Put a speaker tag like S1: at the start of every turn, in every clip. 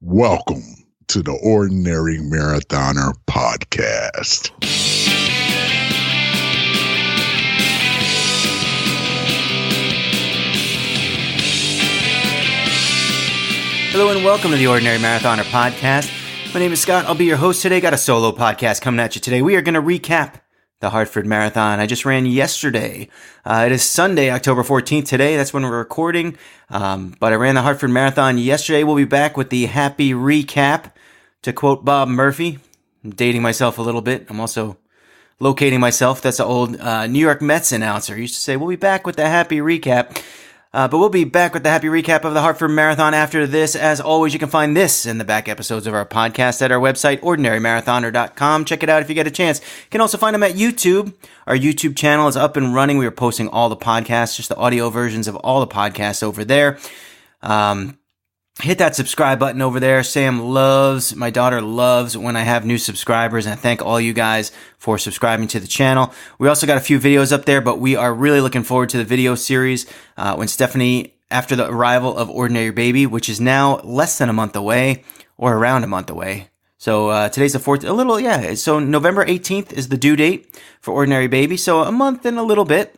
S1: Welcome to the Ordinary Marathoner podcast.
S2: Hello and welcome to the Ordinary Marathoner podcast. My name is Scott. I'll be your host today. Got a solo podcast coming at you today. We are going to recap the Hartford Marathon I just ran yesterday. It is Sunday, October 14th today. That's when we're recording. But I ran the Hartford Marathon yesterday. We'll be back with the happy recap. To quote Bob Murphy, I'm dating myself a little bit. I'm also locating myself. That's an old New York Mets announcer. He used to say, we'll be back with the happy recap. But we'll be back with the happy recap of the Hartford Marathon after this. As always, you can find this in the back episodes of our podcast at our website, ordinarymarathoner.com. Check it out if you get a chance. You can also find them at YouTube. Our YouTube channel is up and running. We are posting all the podcasts, just the audio versions of all the podcasts over there. Hit that subscribe button over there. My daughter loves when I have new subscribers, and I thank all you guys for subscribing to the channel. We also got a few videos up there, but we are really looking forward to the video series when Stephanie, after the arrival of Ordinary Baby, which is now less than a month away, or around a month away. So today's the 4th, so November 18th is the due date for Ordinary Baby, so a month and a little bit.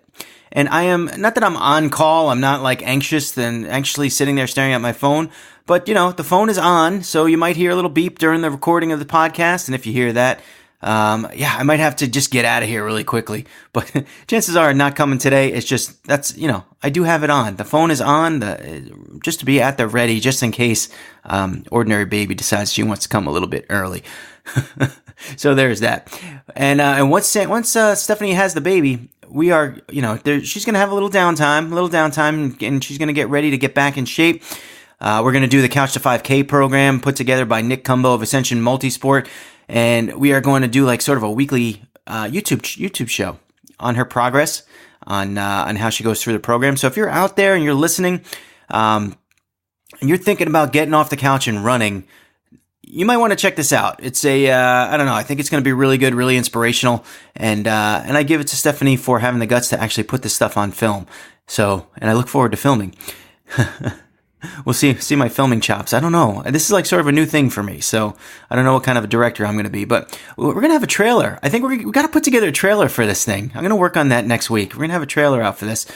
S2: And I am, not that I'm on call, I'm not like anxiously sitting there staring at my phone, but the phone is on, so you might hear a little beep during the recording of the podcast, and if you hear that, I might have to just get out of here really quickly, but chances are not coming today. It's just, I do have it on. The phone is on, just to be at the ready, just in case, Ordinary Baby decides she wants to come a little bit early. So there's that. And once Stephanie has the baby, we are, she's going to have a little downtime, and she's going to get ready to get back in shape. We're going to do the Couch to 5K program put together by Nick Cumbo of Ascension Multisport. And we are going to do like sort of a weekly, YouTube show on her progress, on how she goes through the program. So if you're out there and you're listening, and you're thinking about getting off the couch and running, you might want to check this out. It's I think it's going to be really good, really inspirational. And I give it to Stephanie for having the guts to actually put this stuff on film. So, and I look forward to filming. We'll see my filming chops. I don't know. This is like sort of a new thing for me. So I don't know what kind of a director I'm going to be, but we're going to have a trailer. I think we got to put together a trailer for this thing. I'm going to work on that next week. We're going to have a trailer out for this.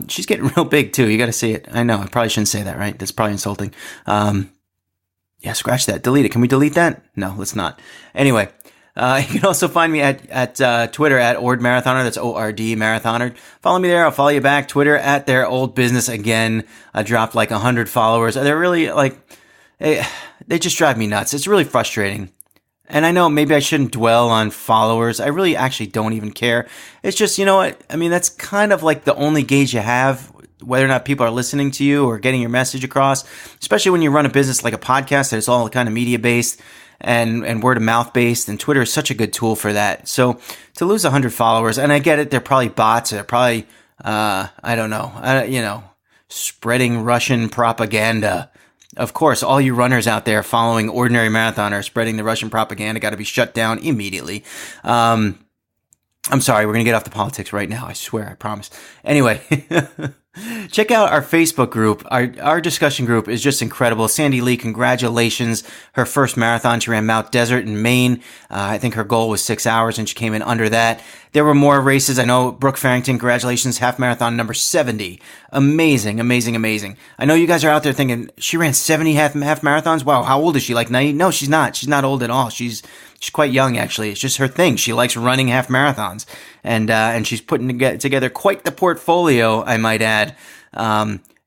S2: She's getting real big too. You got to see it. I know. I probably shouldn't say that, right? That's probably insulting. Yeah, scratch that. Delete it. Can we delete that? No, let's not. Anyway, you can also find me at Twitter at Ord Marathoner. That's O-R-D Marathoner. Follow me there. I'll follow you back. Twitter at Their Old Business again. I dropped like 100 followers. They're really they just drive me nuts. It's really frustrating. And I know maybe I shouldn't dwell on followers. I really actually don't even care. It's just, you know what? I mean, that's kind of like the only gauge you have, whether or not people are listening to you or getting your message across, especially when you run a business like a podcast that is all kind of media based and word of mouth based, and Twitter is such a good tool for that. So to lose 100 followers, and I get it, they're probably bots, they're probably, spreading Russian propaganda. Of course, all you runners out there following Ordinary Marathoner spreading the Russian propaganda got to be shut down immediately. I'm sorry, we're going to get off the politics right now. I swear, I promise. Anyway, check out our Facebook group. Our discussion group is just incredible. Sandy Lee, congratulations. Her first marathon, she ran Mount Desert in Maine. I think her goal was 6 hours and she came in under that. There were more races. I know Brooke Farrington, congratulations, half marathon number 70. Amazing, amazing, amazing. I know you guys are out there thinking, she ran 70 half marathons? Wow, how old is she? Like 90? No, she's not. She's not old at all. She's quite young, actually. It's just her thing. She likes running half marathons. And she's putting together quite the portfolio, I might add.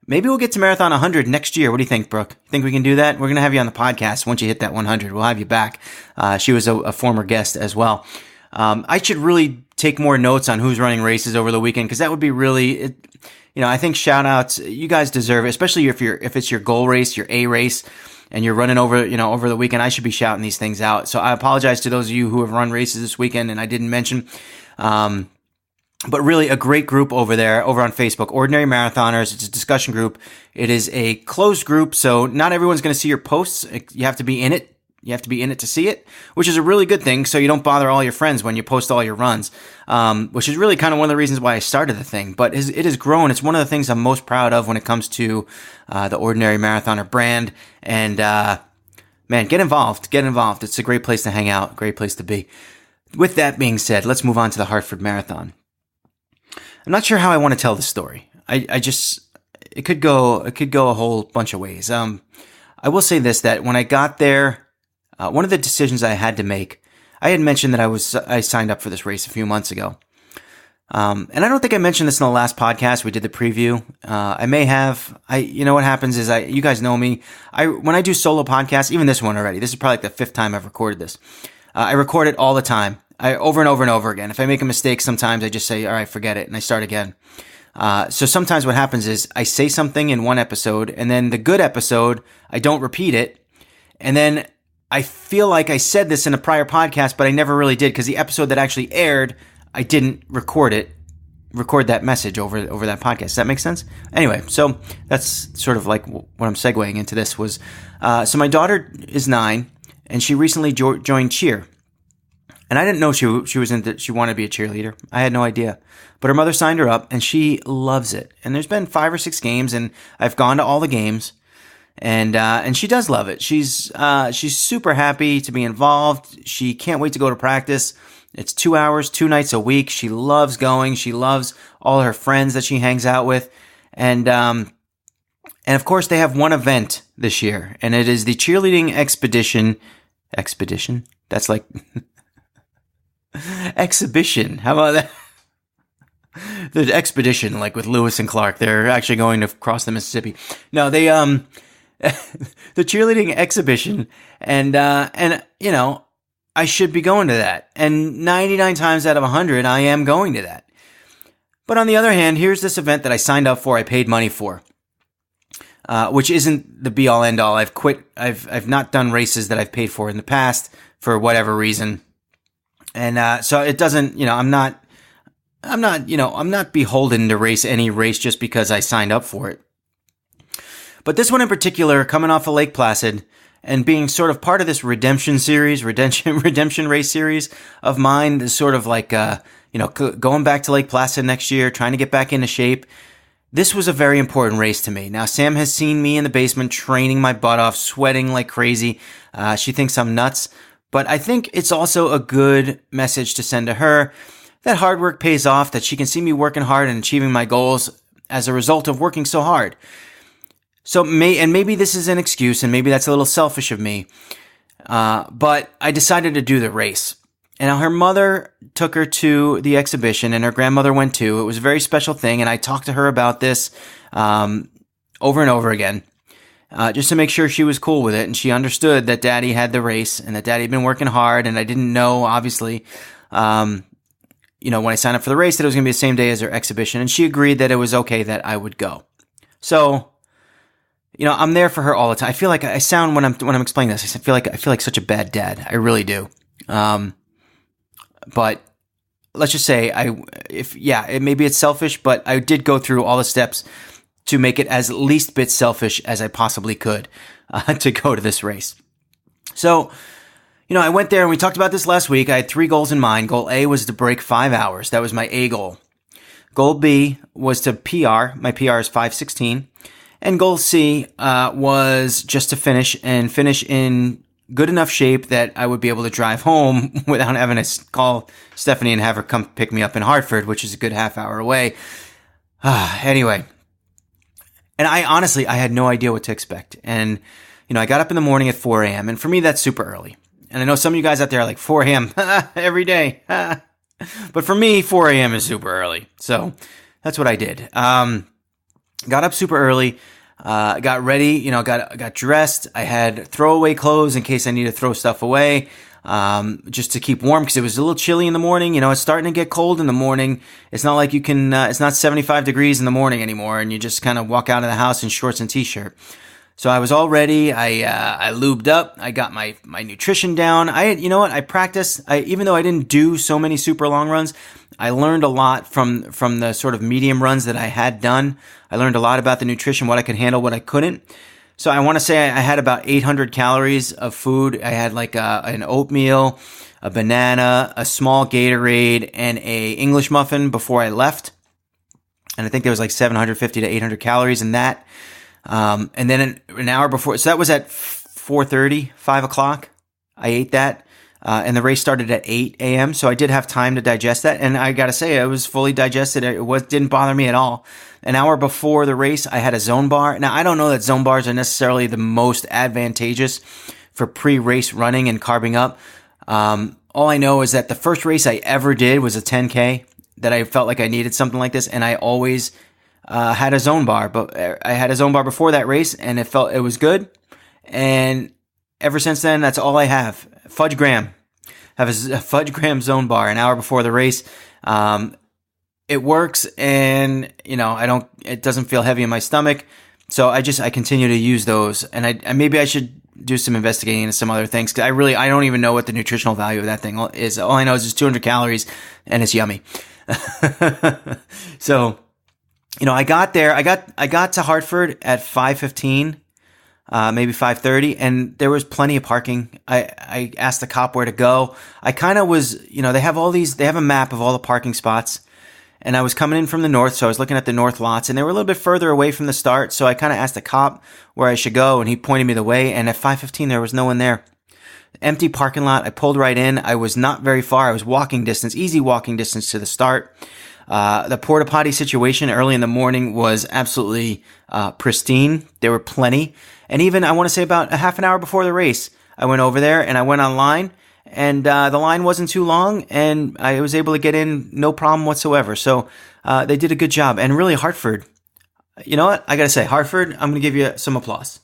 S2: Maybe we'll get to Marathon 100 next year. What do you think, Brooke? Think we can do that? We're going to have you on the podcast once you hit that 100. We'll have you back. She was a former guest as well. I should really take more notes on who's running races over the weekend, because that would be really, I think shout outs, you guys deserve it, especially if it's your goal race, your A race, and you're running over the weekend. I should be shouting these things out. So I apologize to those of you who have run races this weekend and I didn't mention. But really a great group over there, over on Facebook, Ordinary Marathoners. It's a discussion group. It is a closed group, so not everyone's going to see your posts. You have to be in it. You have to be in it to see it, which is a really good thing, so you don't bother all your friends when you post all your runs, which is really kind of one of the reasons why I started the thing. But it has grown. It's one of the things I'm most proud of when it comes to the Ordinary Marathoner brand. And man, get involved. Get involved. It's a great place to hang out, great place to be. With that being said, let's move on to the Hartford Marathon. I'm not sure how I want to tell this story. It could go a whole bunch of ways. I will say this, that when I got there, one of the decisions I had to make, I had mentioned that I signed up for this race a few months ago. And I don't think I mentioned this in the last podcast. We did the preview. I may have. You know what happens is you guys know me. When I do solo podcasts, even this one already, this is probably like the 5th time I've recorded this. I record it all the time. Over and over and over again. If I make a mistake, sometimes I just say, all right, forget it, and I start again. So sometimes what happens is I say something in one episode, and then the good episode, I don't repeat it. And then I feel like I said this in a prior podcast, but I never really did, because the episode that actually aired, I didn't record that message over that podcast. Does that make sense? Anyway, so that's sort of like what I'm segueing into this was, so my daughter is 9, and she recently joined cheer. And I didn't know she wanted to be a cheerleader. I had no idea. But her mother signed her up, and she loves it. And there's been 5 or 6 games, and I've gone to all the games, and she does love it. She's super happy to be involved. She can't wait to go to practice. It's 2 hours, 2 nights a week. She loves going. She loves all her friends that she hangs out with, and of course they have one event this year, and it is the cheerleading expedition. Expedition? That's like. Exhibition. How about that? The expedition, like with Lewis and Clark, they're actually going to cross the Mississippi. No, they the cheerleading exhibition, and you know, I should be going to that. And 99 times out of 100, I am going to that. But on the other hand, here's this event that I signed up for, I paid money for, which isn't the be all end all. I've quit. I've not done races that I've paid for in the past for whatever reason. And so it doesn't, I'm not beholden to race any race just because I signed up for it. But this one in particular, coming off of Lake Placid and being sort of part of this redemption race series of mine, is sort of like, going back to Lake Placid next year, trying to get back into shape. This was a very important race to me. Now, Sam has seen me in the basement training my butt off, sweating like crazy. She thinks I'm nuts. But I think it's also a good message to send to her that hard work pays off, that she can see me working hard and achieving my goals as a result of working so hard. So maybe this is an excuse, and maybe that's a little selfish of me, but I decided to do the race. And her mother took her to the exhibition, and her grandmother went too. It was a very special thing, and I talked to her about this over and over again. Just to make sure she was cool with it, and she understood that Daddy had the race and that Daddy had been working hard, and I didn't know, obviously, when I signed up for the race, that it was going to be the same day as her exhibition, and she agreed that it was okay that I would go. So, I'm there for her all the time. I feel like I sound when I'm explaining this, I feel like such a bad dad. I really do. But let's just say maybe it's selfish, but I did go through all the steps to make it as least bit selfish as I possibly could to go to this race. So, I went there and we talked about this last week. I had 3 goals in mind. Goal A was to break 5 hours. That was my A goal. Goal B was to PR. My PR is 5:16. And goal C was just to finish in good enough shape that I would be able to drive home without having to call Stephanie and have her come pick me up in Hartford, which is a good half hour away. Anyway. And I had no idea what to expect. And, I got up in the morning at 4 a.m. And for me, that's super early. And I know some of you guys out there are like, 4 a.m. every day. But for me, 4 a.m. is super early. So that's what I did. Got up super early, got ready, got dressed. I had throwaway clothes in case I need to throw stuff away. Just to keep warm, because it was a little chilly in the morning. It's starting to get cold in the morning. It's not like you can, it's not 75 degrees in the morning anymore, and you just kind of walk out of the house in shorts and t-shirt. So I was all ready. I lubed up. I got my nutrition down. I practiced. Even though I didn't do so many super long runs, I learned a lot from the sort of medium runs that I had done. I learned a lot about the nutrition, what I could handle, what I couldn't. So I want to say I had about 800 calories of food. I had like an oatmeal, a banana, a small Gatorade, and a English muffin before I left. And I think there was like 750 to 800 calories in that. And then an hour before, so that was at 4:30, 5 o'clock. I ate that. And the race started at 8 a.m., so I did have time to digest that. And I got to say, it was fully digested. Didn't bother me at all. An hour before the race, I had a zone bar. Now, I don't know that zone bars are necessarily the most advantageous for pre-race running and carbing up. All I know is that the first race I ever did was a 10K, that I felt like I needed something like this, and I always had a zone bar. But I had a zone bar before that race, and it was good. And ever since then, that's all I have. Fudge Graham. I have a Fudge Graham zone bar an hour before the race. It works, and it doesn't feel heavy in my stomach. So I continue to use those, and maybe I should do some investigating into some other things, because I don't even know what the nutritional value of that thing is. All I know is it's 200 calories and it's yummy. So, I got there. I got to Hartford at 5:15. Maybe 5:30, and there was plenty of parking. I asked the cop where to go. I kind of was, they have a map of all the parking spots, and I was coming in from the north, so I was looking at the north lots, and they were a little bit further away from the start, so I kind of asked the cop where I should go, and he pointed me the way, and at 5:15, there was no one there. Empty parking lot. I pulled right in. I was not very far. I was easy walking distance to the start. The porta potty situation early in the morning was absolutely pristine. There were plenty. And even, I want to say, about a half an hour before the race, I went over there and I went online, and the line wasn't too long, and I was able to get in no problem whatsoever. So they did a good job. And really, Hartford, you know what? I got to say, Hartford, I'm going to give you some applause.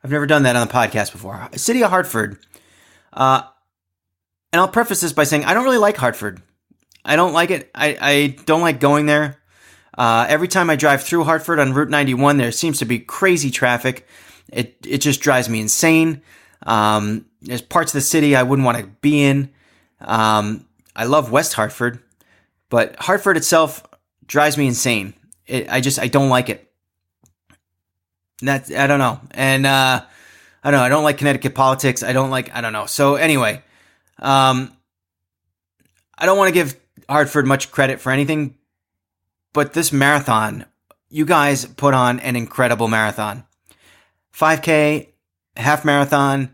S2: I've never done that on the podcast before. City of Hartford. And I'll preface this by saying I don't really like Hartford. I don't like it. I don't like going there. Every time I drive through Hartford on Route 91, there seems to be crazy traffic. It just drives me insane. There's parts of the city I wouldn't want to be in. I love West Hartford, but Hartford itself drives me insane. I don't like it. I don't know. And I don't like Connecticut politics. I don't know. So anyway, I don't want to give Hartford much credit for anything, but this marathon, you guys put on an incredible marathon. 5K, half marathon,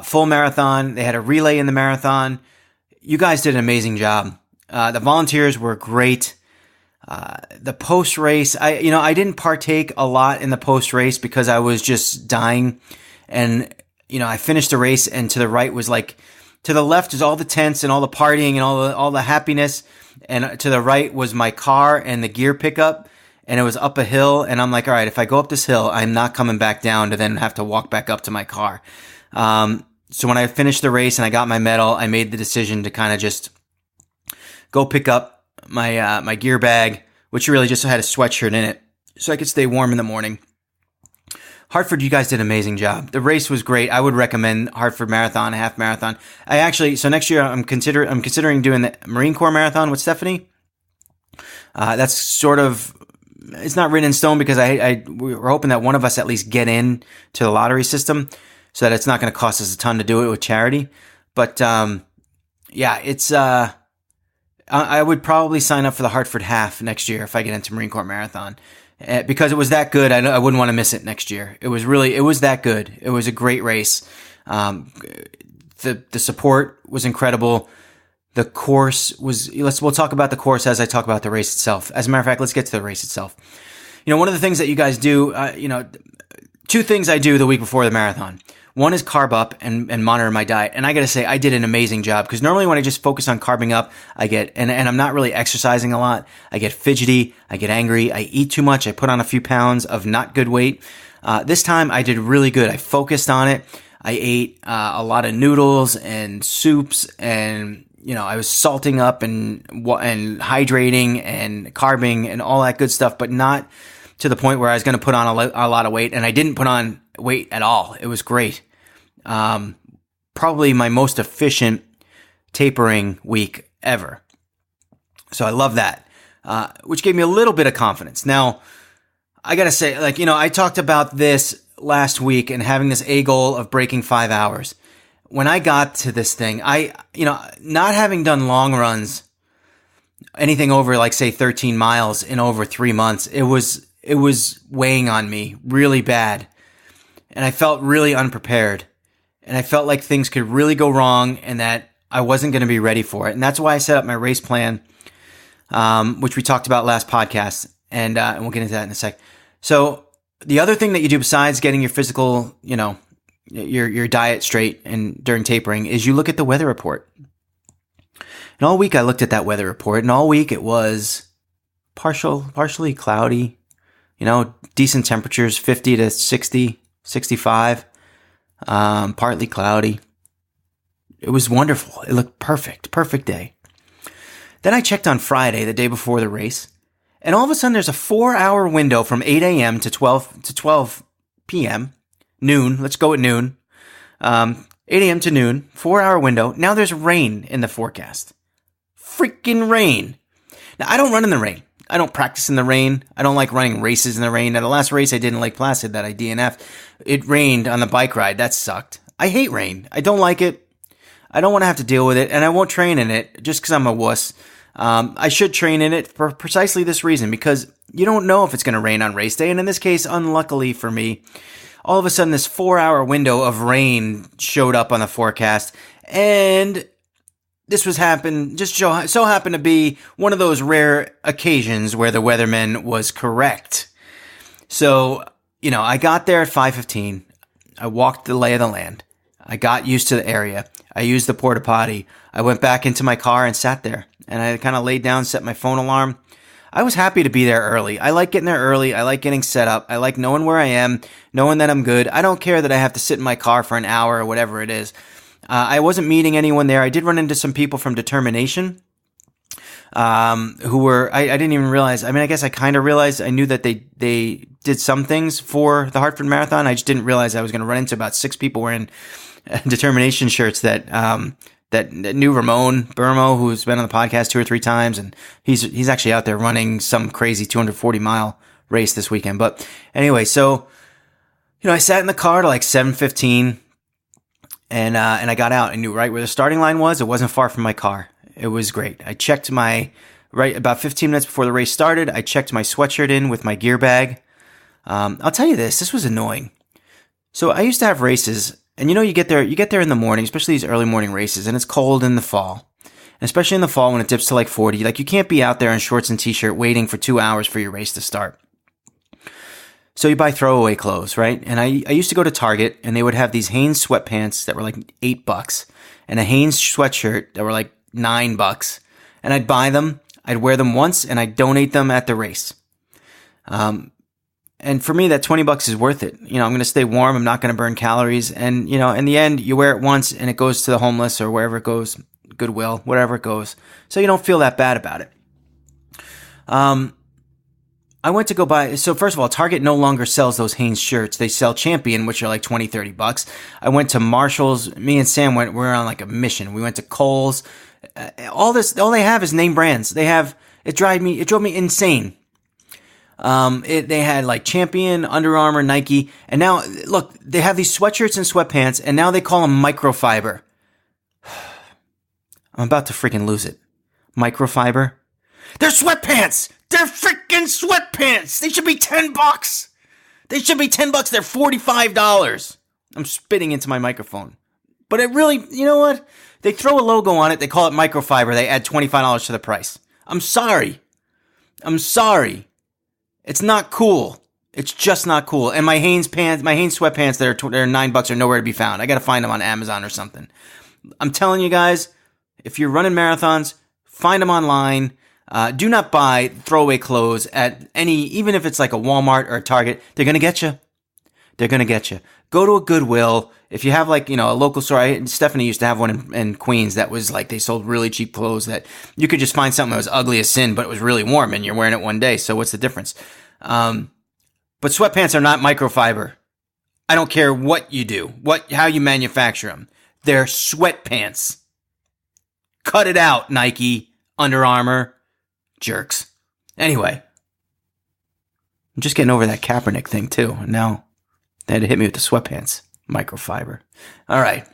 S2: full marathon. They had a relay in the marathon. You guys did an amazing job. The volunteers were great. The post race, I didn't partake a lot in the post race because I was just dying. And, I finished the race, and to the right was to the left is all the tents and all the partying and all the happiness. And to the right was my car and the gear pickup, and it was up a hill. And I'm like, all right, if I go up this hill, I'm not coming back down to then have to walk back up to my car. So when I finished the race and I got my medal, I made the decision to kind of just go pick up my gear bag, which really just had a sweatshirt in it, so I could stay warm in the morning. Hartford, you guys did an amazing job. The race was great. I would recommend Hartford Marathon, half marathon. So next year I'm considering doing the Marine Corps Marathon with Stephanie. That's sort of, it's not written in stone because we're hoping that one of us at least get in to the lottery system, so that it's not going to cost us a ton to do it with charity. But it's I would probably sign up for the Hartford half next year if I get into Marine Corps Marathon. Because it was that good, I wouldn't want to miss it next year. It was that good. It was a great race. The support was incredible. The course was, we'll talk about the course as I talk about the race itself. As a matter of fact, let's get to the race itself. One of the things that you guys do, two things I do the week before the marathon. One is carb up and monitor my diet. And I got to say, I did an amazing job, because normally when I just focus on carbing up, I get, and I'm not really exercising a lot. I get fidgety. I get angry. I eat too much. I put on a few pounds of not good weight. This time I did really good. I focused on it. I ate a lot of noodles and soups, and I was salting up and hydrating and carbing and all that good stuff, but not to the point where I was going to put on a lot of weight. And I didn't put on weight at all. It was great. Probably my most efficient tapering week ever. So I love that, which gave me a little bit of confidence. Now, I got to say, I talked about this last week and having this A goal of breaking 5 hours. When I got to this thing, not having done long runs, anything over say 13 miles in over 3 months, it was it was weighing on me really bad. And I felt really unprepared. And I felt like things could really go wrong and that I wasn't going to be ready for it. And that's why I set up my race plan, which we talked about last podcast. And we'll get into that in a sec. So the other thing that you do besides getting your physical, your diet straight and during tapering is you look at the weather report. And all week I looked at that weather report, and all week it was partially cloudy, decent temperatures, 50 to 60, 65, partly cloudy. It was wonderful. It looked perfect day. Then I checked on Friday, the day before the race, and all of a sudden there's a 4-hour window from 8 a.m. to 12 p.m., noon. Let's go at noon. 8 a.m. to noon, 4-hour window. Now there's rain in the forecast. Freaking rain. Now, I don't run in the rain. I don't practice in the rain. I don't like running races in the rain. Now, the last race I did in Lake Placid that I DNF'd, it rained on the bike ride. That sucked. I hate rain. I don't like it. I don't want to have to deal with it, and I won't train in it just because I'm a wuss. I should train in it for precisely this reason, because you don't know if it's going to rain on race day, and in this case, unluckily for me, all of a sudden this 4-hour window of rain showed up on the forecast, and this so happened to be one of those rare occasions where the weatherman was correct. So, I got there at 5:15. I walked the lay of the land. I got used to the area. I used the porta potty. I went back into my car and sat there. And I kind of laid down, set my phone alarm. I was happy to be there early. I like getting there early. I like getting set up. I like knowing where I am, knowing that I'm good. I don't care that I have to sit in my car for an hour or whatever it is. I wasn't meeting anyone there. I did run into some people from Determination who were, I didn't even realize. I mean, I guess I kind of realized. I knew that they did some things for the Hartford Marathon. I just didn't realize I was going to run into about 6 people wearing Determination shirts that knew Ramon Burmo, who's been on the podcast 2 or 3 times. And he's actually out there running some crazy 240-mile race this weekend. But anyway, so, I sat in the car to like 7:15. And I got out. I knew right where the starting line was. It wasn't far from my car. It was great. I checked about 15 minutes before the race started, I checked my sweatshirt in with my gear bag. I'll tell you this was annoying. So I used to have races, and you get there in the morning, especially these early morning races, and it's cold in the fall. And especially in the fall when it dips to like 40, like you can't be out there in shorts and t-shirt waiting for 2 hours for your race to start. So you buy throwaway clothes, right? And I used to go to Target, and they would have these Hanes sweatpants that were like $8 and a Hanes sweatshirt that were like $9. And I'd buy them, I'd wear them once, and I'd donate them at the race. And for me, that $20 is worth it. I'm going to stay warm. I'm not going to burn calories. And, in the end, you wear it once and it goes to the homeless or wherever it goes, Goodwill, wherever it goes. So you don't feel that bad about it. I went to go buy, so first of all, Target no longer sells those Hanes shirts. They sell Champion, which are like $20, $30. I went to Marshall's. Me and Sam we're on like a mission. We went to Kohl's. All they have is name brands. It drove me insane. They had like Champion, Under Armour, Nike, and now look, they have these sweatshirts and sweatpants, and now they call them microfiber. I'm about to freaking lose it. Microfiber? They're sweatpants! They're freaking sweatpants! They should be $10! They should be $10. They're $45. I'm spitting into my microphone. But it really, you know what? They throw a logo on it, they call it microfiber, they add $25 to the price. I'm sorry. It's not cool. It's just not cool. And my Hanes sweatpants that are $9 are nowhere to be found. I gotta find them on Amazon or something. I'm telling you guys, if you're running marathons, find them online. Do not buy throwaway clothes at even if it's like a Walmart or a Target. They're gonna get you. Go to a Goodwill. If you have like, a local store, Stephanie used to have one in Queens that was like, they sold really cheap clothes that you could just find something that was ugly as sin, but it was really warm and you're wearing it one day. So what's the difference? But sweatpants are not microfiber. I don't care what you do, how you manufacture them. They're sweatpants. Cut it out, Nike, Under Armour, jerks. Anyway, I'm just getting over that Kaepernick thing too. And now they had to hit me with the sweatpants. Microfiber. All right.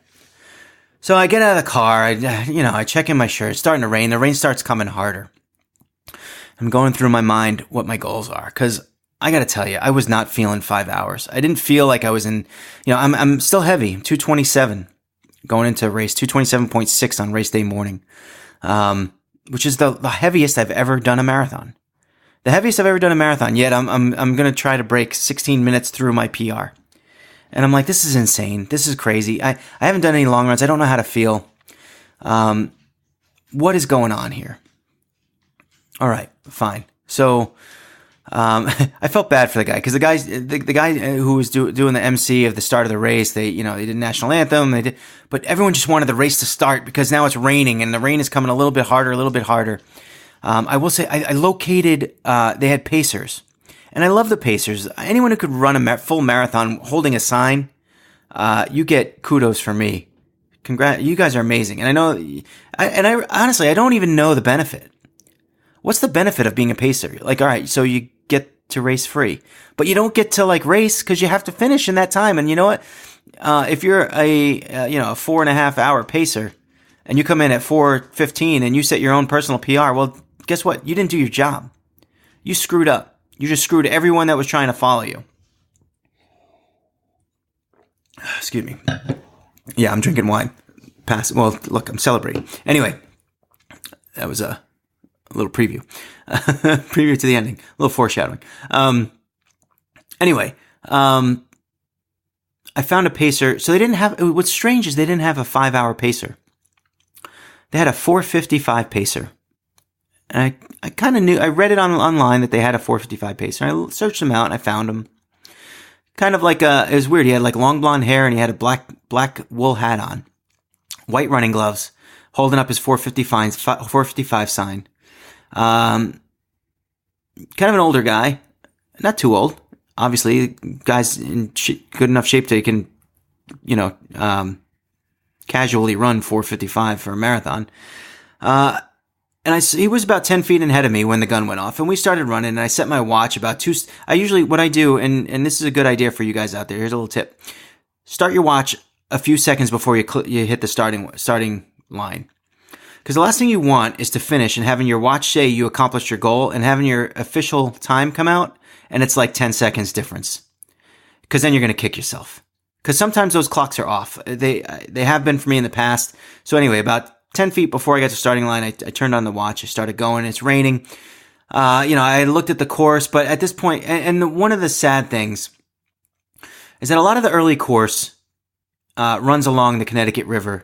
S2: So I get out of the car. I check in my shirt. It's starting to rain. The rain starts coming harder. I'm going through my mind what my goals are, because I got to tell you, I was not feeling 5 hours. I didn't feel like I was in, I'm still heavy, 227 going into a race, 227.6 on race day morning, which is the heaviest I've ever done a marathon. The heaviest I've ever done a marathon, yet I'm going to try to break 16 minutes through my PR. And I'm like, this is insane. This is crazy. I haven't done any long runs. I don't know how to feel. What is going on here? All right, fine. So I felt bad for the guy because the guy who was doing the MC of the start of the race, they did national anthem, but everyone just wanted the race to start because now it's raining and the rain is coming a little bit harder. I will say I located, they had pacers, and I love the pacers. Anyone who could run a full marathon holding a sign, you get kudos from me. You guys are amazing. And I know, I honestly, I don't even know the benefit. What's the benefit of being a pacer? Like, all right, so you get to race free, but you don't get to race because you have to finish in that time. And you know what? If you're a 4.5 hour pacer and you come in at 4:15 and you set your own personal PR, well, guess what? You didn't do your job. You screwed up. You just screwed everyone that was trying to follow you. Excuse me. Yeah, I'm drinking wine. Well, look, I'm celebrating. Anyway, that was a little preview. Preview to the ending. A little foreshadowing. Anyway, I found a pacer. So they didn't have, what's strange is they didn't have a 5 hour pacer. They had a 4:55 pacer. And I kind of knew, I read it online that they had a 4:55 pacer. I searched them out and I found them. Kind of it was weird. He had long blonde hair and he had a black wool hat on, white running gloves, holding up his 4:55 sign. Kind of an older guy, not too old. Obviously, guy's in good enough shape that he can, casually run 4:55 for a marathon. And he was about 10 feet ahead of me when the gun went off, and we started running, and I set my watch what I do, and this is a good idea for you guys out there. Here's a little tip. Start your watch a few seconds before you hit the starting line. Because the last thing you want is to finish and having your watch say you accomplished your goal and having your official time come out, and it's 10 seconds difference. Because then you're going to kick yourself. Because sometimes those clocks are off. They have been for me in the past. So anyway, about 10 feet before I got to starting line, I turned on the watch. I started going. It's raining. I looked at the course, but at this point, and one of the sad things is that a lot of the early course runs along the Connecticut River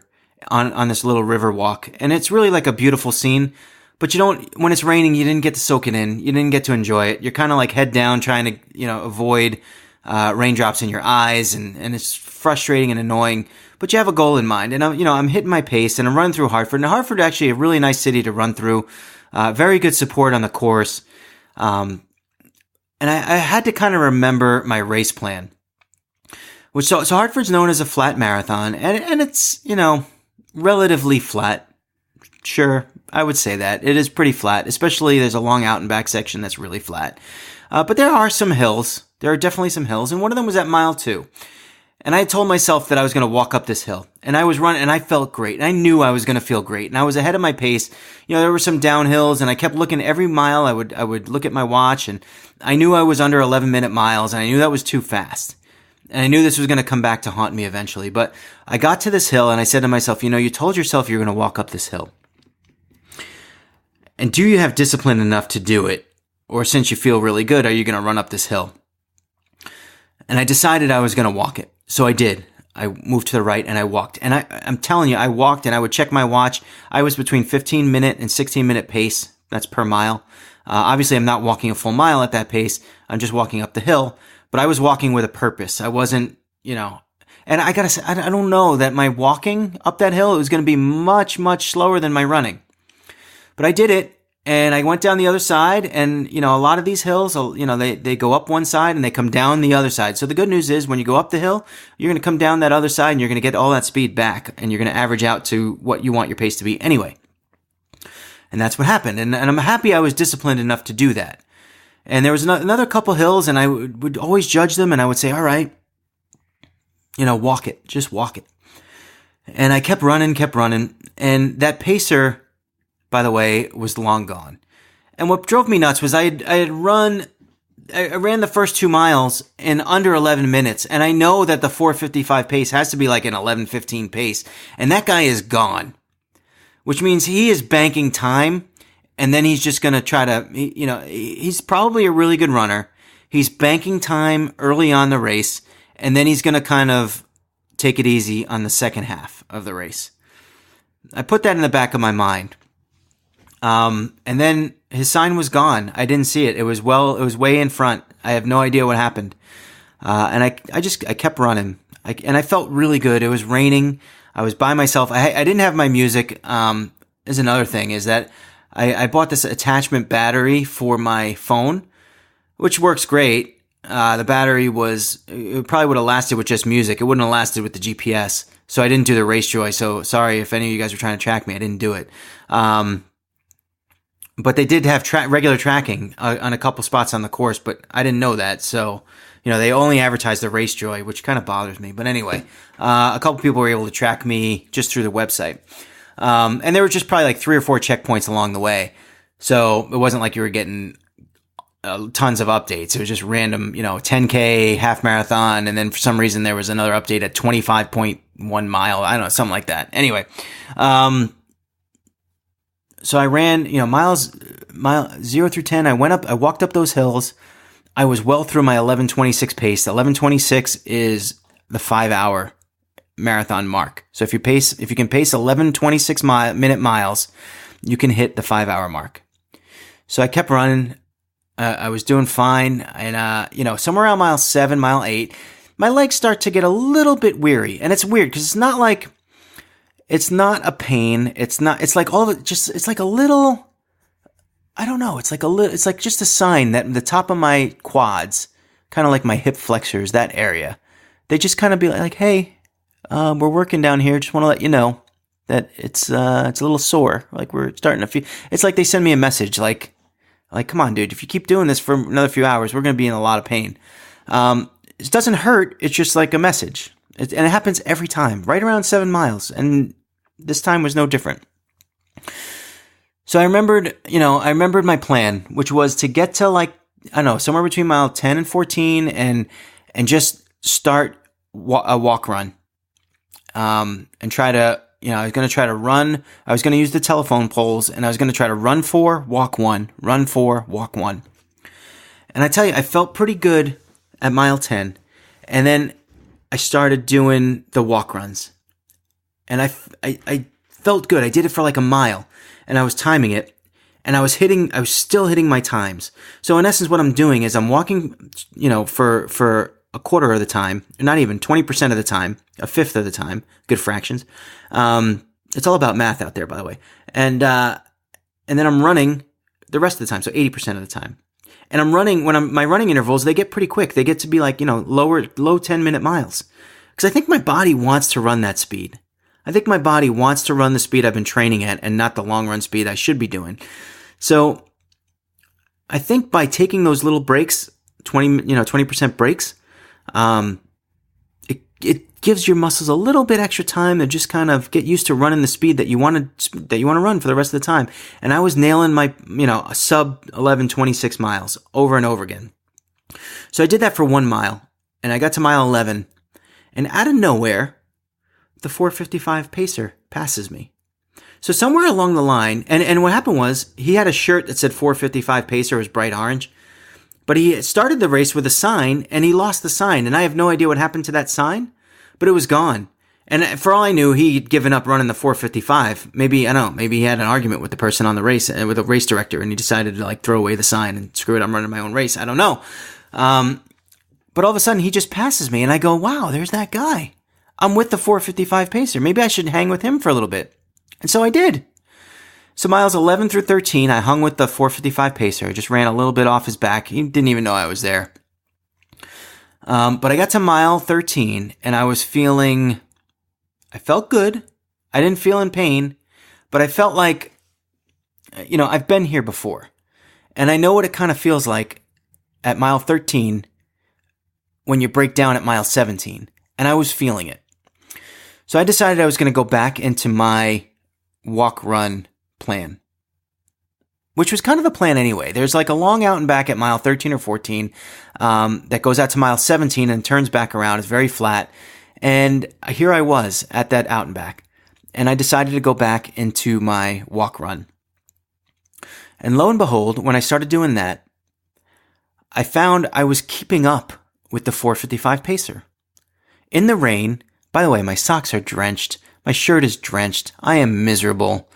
S2: on this little river walk. And it's really a beautiful scene, but when it's raining, you didn't get to soak it in. You didn't get to enjoy it. You're kind of head down trying to, avoid raindrops in your eyes, and it's frustrating and annoying. But you have a goal in mind, and I'm hitting my pace, and I'm running through Hartford. And Hartford actually a really nice city to run through. Very good support on the course, and I had to kind of remember my race plan. So Hartford's known as a flat marathon, and it's relatively flat. Sure, I would say that it is pretty flat. Especially there's a long out and back section that's really flat, but there are some hills. There are definitely some hills, and one of them was at mile 2. And I had told myself that I was going to walk up this hill, and I was running, and I felt great, and I knew I was going to feel great, and I was ahead of my pace. There were some downhills, and I kept looking every mile. I would look at my watch, and I knew I was under 11-minute miles, and I knew that was too fast. And I knew this was going to come back to haunt me eventually. But I got to this hill, and I said to myself, you told yourself you were going to walk up this hill. And do you have discipline enough to do it? Or since you feel really good, are you going to run up this hill? And I decided I was going to walk it. So I did. I moved to the right and I walked. And I'm telling you, I walked and I would check my watch. I was between 15-minute and 16-minute pace. That's per mile. Obviously, I'm not walking a full mile at that pace. I'm just walking up the hill. But I was walking with a purpose. I wasn't, and I got to say, I don't know that my walking up that hill, it was going to be much, much slower than my running. But I did it. And I went down the other side, and, a lot of these hills, they go up one side and they come down the other side. So the good news is when you go up the hill, you're going to come down that other side and you're going to get all that speed back, and you're going to average out to what you want your pace to be anyway. And that's what happened. And I'm happy I was disciplined enough to do that. And there was another couple hills, and I would always judge them, and I would say, all right, walk it, just walk it. And I kept running, and that pacer, by the way, was long gone. And what drove me nuts was I had run I ran the first 2 miles in under 11 minutes, and I know that the 4:55 pace has to be like an 11:15 pace, and that guy is gone, which means he is banking time, and then he's just going to try to, he's probably a really good runner. He's banking time early on the race, and then he's going to kind of take it easy on the second half of the race. I put that in the back of my mind. And then his sign was gone. I didn't see it. It was way in front. I have no idea what happened. And I kept running. And I felt really good. It was raining. I was by myself. I didn't have my music. Is another thing is that I bought this attachment battery for my phone, which works great. The battery it probably would have lasted with just music. It wouldn't have lasted with the GPS. So I didn't do the Race Joy. So sorry if any of you guys were trying to track me. I didn't do it. But they did have regular tracking on a couple spots on the course, but I didn't know that. So, they only advertised the Race Joy, which kind of bothers me. But anyway, a couple people were able to track me just through the website. And there were just probably like 3 or 4 checkpoints along the way. So it wasn't like you were getting tons of updates. It was just random, 10K, half marathon. And then for some reason there was another update at 25.1 mile. I don't know, something like that. Anyway, so I ran, mile 0 through 10. I walked up those hills. I was well through my 11:26 pace. 11:26 is the 5-hour marathon mark. So if you can pace 11:26 minute miles, you can hit the 5-hour mark. So I kept running. I was doing fine. And, somewhere around mile 7, mile 8, my legs start to get a little bit weary. And it's weird because it's not a pain. It's like all of it it's like a little, I don't know. It's like just a sign that the top of my quads, kind of like my hip flexors, that area, they just kind of be like, hey, we're working down here. Just want to let you know that it's a little sore. Like we're starting to feel, it's like they send me a message like, come on, dude, if you keep doing this for another few hours, we're going to be in a lot of pain. It doesn't hurt. It's just like a message. And it happens every time, right around 7 miles. And this time was no different. So I remembered my plan, which was to get to somewhere between mile 10 and 14 and just start a walk run. And try to, I was going to try to run. I was going to use the telephone poles and I was going to try to run 4, walk 1, run 4, walk 1. And I tell you, I felt pretty good at mile 10. And then I started doing the walk runs. And I felt good. I did it for like a mile and I was timing it and I was still hitting my times. So in essence, what I'm doing is I'm walking, for a quarter of the time, not even 20% of the time, a fifth of the time, good fractions. It's all about math out there, by the way. And then I'm running the rest of the time. So 80% of the time. And I'm running my running intervals, they get pretty quick. They get to be like, low 10-minute miles. Because I think my body wants to run that speed. I think my body wants to run the speed I've been training at and not the long run speed I should be doing. So I think by taking those little breaks, 20% breaks, it gives your muscles a little bit extra time to just kind of get used to running the speed that you want to run for the rest of the time. And I was nailing my, a sub 11:26 miles over and over again. So I did that for 1 mile and I got to mile 11 and out of nowhere, the 4:55 pacer passes me. So somewhere along the line, and what happened was he had a shirt that said 4:55 pacer, it was bright orange. But he started the race with a sign, and he lost the sign. And I have no idea what happened to that sign, but it was gone. And for all I knew, he'd given up running the 4:55. Maybe, I don't know, maybe he had an argument with the person on the race, with the race director, and he decided to throw away the sign and screw it, I'm running my own race. I don't know. But all of a sudden, he just passes me, and I go, wow, there's that guy. I'm with the 4:55 pacer. Maybe I should hang with him for a little bit. And so I did. So miles 11 through 13, I hung with the 4:55 pacer. I just ran a little bit off his back. He didn't even know I was there. But I got to mile 13 and I felt good. I didn't feel in pain, but I felt like, I've been here before and I know what it kind of feels like at mile 13 when you break down at mile 17, and I was feeling it. So I decided I was going to go back into my walk run plan, which was kind of the plan anyway. There's like a long out and back at mile 13 or 14 that goes out to mile 17 and turns back around. It's very flat. And here I was at that out and back. And I decided to go back into my walk run. And lo and behold, when I started doing that, I found I was keeping up with the 4:55 pacer. In the rain, by the way, my socks are drenched. My shirt is drenched. I am miserable.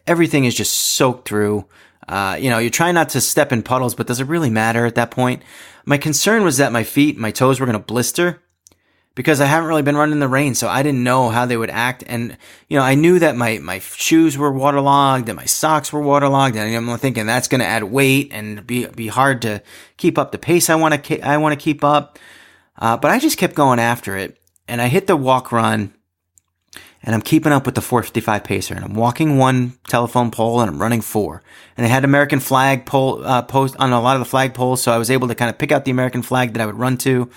S2: Everything is just soaked through. You're trying not to step in puddles, but does it really matter at that point? My concern was that my feet, my toes were going to blister because I haven't really been running in the rain, so I didn't know how they would act. And, I knew that my shoes were waterlogged and my socks were waterlogged. And I'm thinking that's going to add weight and be hard to keep up the pace I want to keep up. But I just kept going after it. And I hit the walk run and I'm keeping up with the 4:55 pacer. And I'm walking one telephone pole and I'm running 4. And I had American flag post on a lot of the flag poles. So I was able to kind of pick out the American flag that I would run to.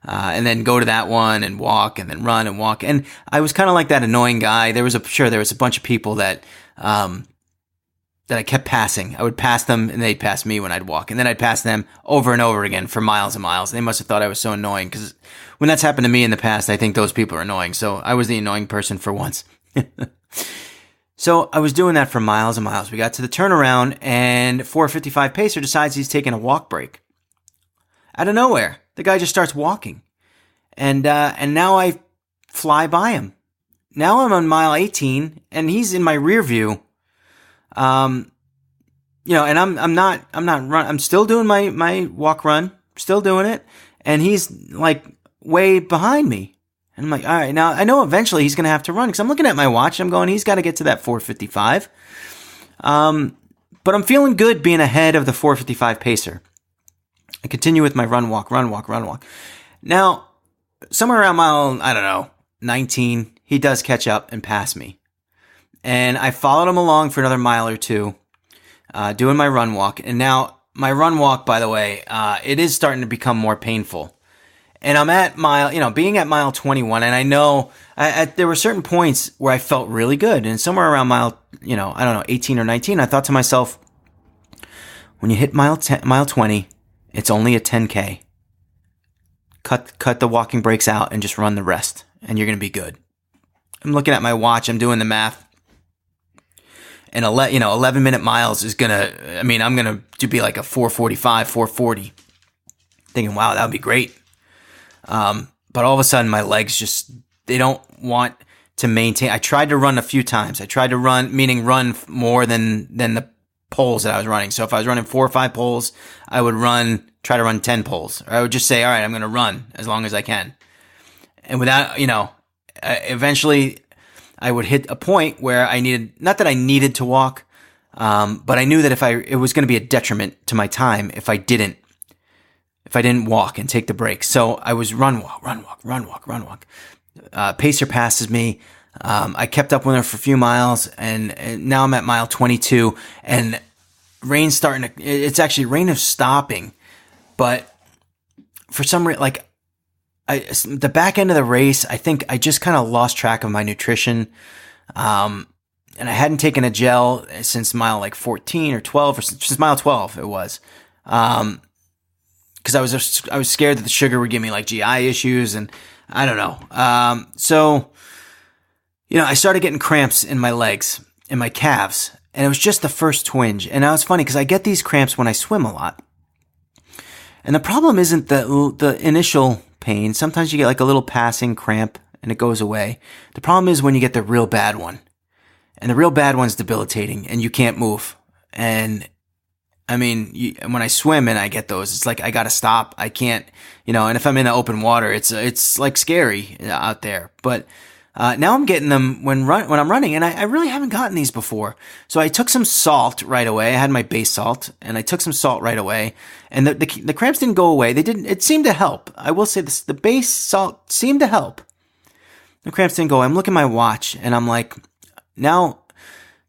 S2: And then go to that one and walk and then run and walk. And I was kind of like that annoying guy. There was a bunch of people that I kept passing. I would pass them and they'd pass me when I'd walk. And then I'd pass them over and over again for miles and miles. They must have thought I was so annoying because when that's happened to me in the past, I think those people are annoying. So I was the annoying person for once. So I was doing that for miles and miles. We got to the turnaround and 4:55 pacer decides he's taking a walk break. Out of nowhere, the guy just starts walking. And now I fly by him. Now I'm on mile 18 and he's in my rear view. And I'm still doing my walk run, still doing it. And he's like way behind me. And I'm like, all right, now I know eventually he's going to have to run because I'm looking at my watch. I'm going, he's got to get to that 4:55. But I'm feeling good being ahead of the 4:55 pacer. I continue with my run, walk. Now, somewhere around mile, 19, he does catch up and pass me. And I followed him along for another mile or two, doing my run walk. And now my run walk, by the way, it is starting to become more painful. And I'm at being at mile 21, and I know there were certain points where I felt really good. And somewhere around mile, 18 or 19, I thought to myself, when you hit mile 20, it's only a 10K. Cut the walking breaks out and just run the rest, and you're going to be good. I'm looking at my watch. I'm doing the math. And 11-minute miles is I'm going to be like a 4:45, 4:40. Thinking, wow, that would be great. But all of a sudden, my legs they don't want to maintain. I tried to run a few times. I tried to run more than the poles that I was running. So if I was running 4 or 5 poles, I would try to run 10 poles. Or I would just say, all right, I'm going to run as long as I can. And without, eventually I would hit a point where not that I needed to walk, but I knew that it was going to be a detriment to my time if I didn't walk and take the break. So I was run, walk. Pacer passes me. I kept up with her for a few miles, and now I'm at mile 22, and rain's starting to. It's actually rain is stopping, but for some reason, the back end of the race, I think I just kind of lost track of my nutrition, and I hadn't taken a gel since mile 14 or 12, or since mile 12 it was, because I was scared that the sugar would give me GI issues, and I don't know. So. I started getting cramps in my legs, in my calves, and it was just the first twinge. And that was funny because I get these cramps when I swim a lot. And the problem isn't the initial pain. Sometimes you get a little passing cramp and it goes away. The problem is when you get the real bad one. And the real bad one's debilitating and you can't move. And when I swim and I get those, it's I gotta stop. I can't, and if I'm in the open water, it's scary out there. But now I'm getting them when I'm running, and I really haven't gotten these before. So I took some salt right away. I had my base salt, and I took some salt right away, and the cramps didn't go away. They didn't. It seemed to help. I will say this: the base salt seemed to help. The cramps didn't go away. I'm looking at my watch, and I'm like, now,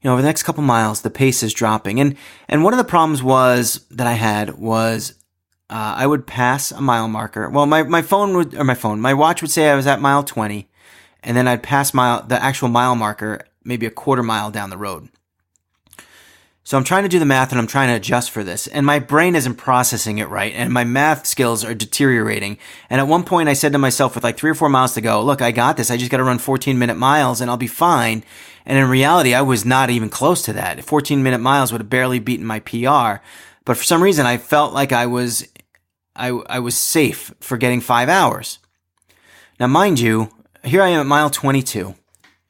S2: over the next couple miles, the pace is dropping, and one of the problems I had was I would pass a mile marker. Well, my watch would say I was at mile 20. And then I'd pass the actual mile marker, maybe a quarter mile down the road. So I'm trying to do the math and I'm trying to adjust for this. And my brain isn't processing it right. And my math skills are deteriorating. And at one point I said to myself with like 3 or 4 miles to go, look, I got this. I just got to run 14-minute miles and I'll be fine. And in reality, I was not even close to that. 14-minute miles would have barely beaten my PR. But for some reason, I felt like I was safe for getting 5 hours. Now, mind you, here I am at mile 22.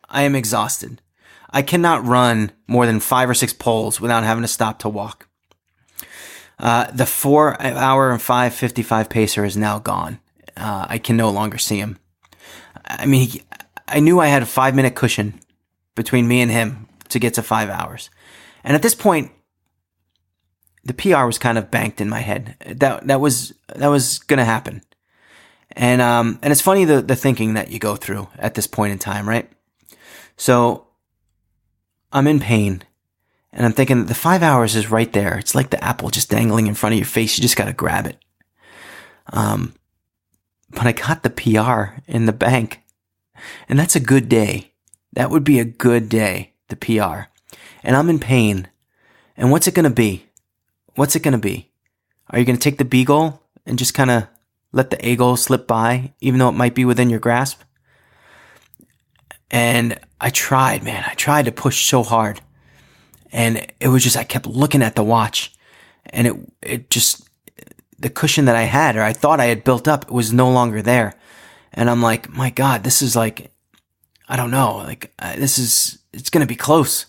S2: I am exhausted. I cannot run more than 5 or 6 poles without having to stop to walk. The 4 hour and 5:55 pacer is now gone. I can no longer see him. I mean, I knew I had a 5-minute cushion between me and him to get to 5 hours. And at this point, the PR was kind of banked in my head. That was going to happen. And it's funny the thinking that you go through at this point in time, right? So I'm in pain and I'm thinking that the 5 hours is right there. It's like the apple just dangling in front of your face. You just got to grab it. But I got the PR in the bank, and that's a good day. That would be a good day, the PR. And I'm in pain. And what's it going to be? What's it going to be? Are you going to take the B goal and just kind of let the A goal slip by, even though it might be within your grasp? And I tried, man. I tried to push so hard. And it was just, I kept looking at the watch. And it just, the cushion that I had, or I thought I had built up, was no longer there. And I'm like, my God, this is like, I don't know, like, it's going to be close.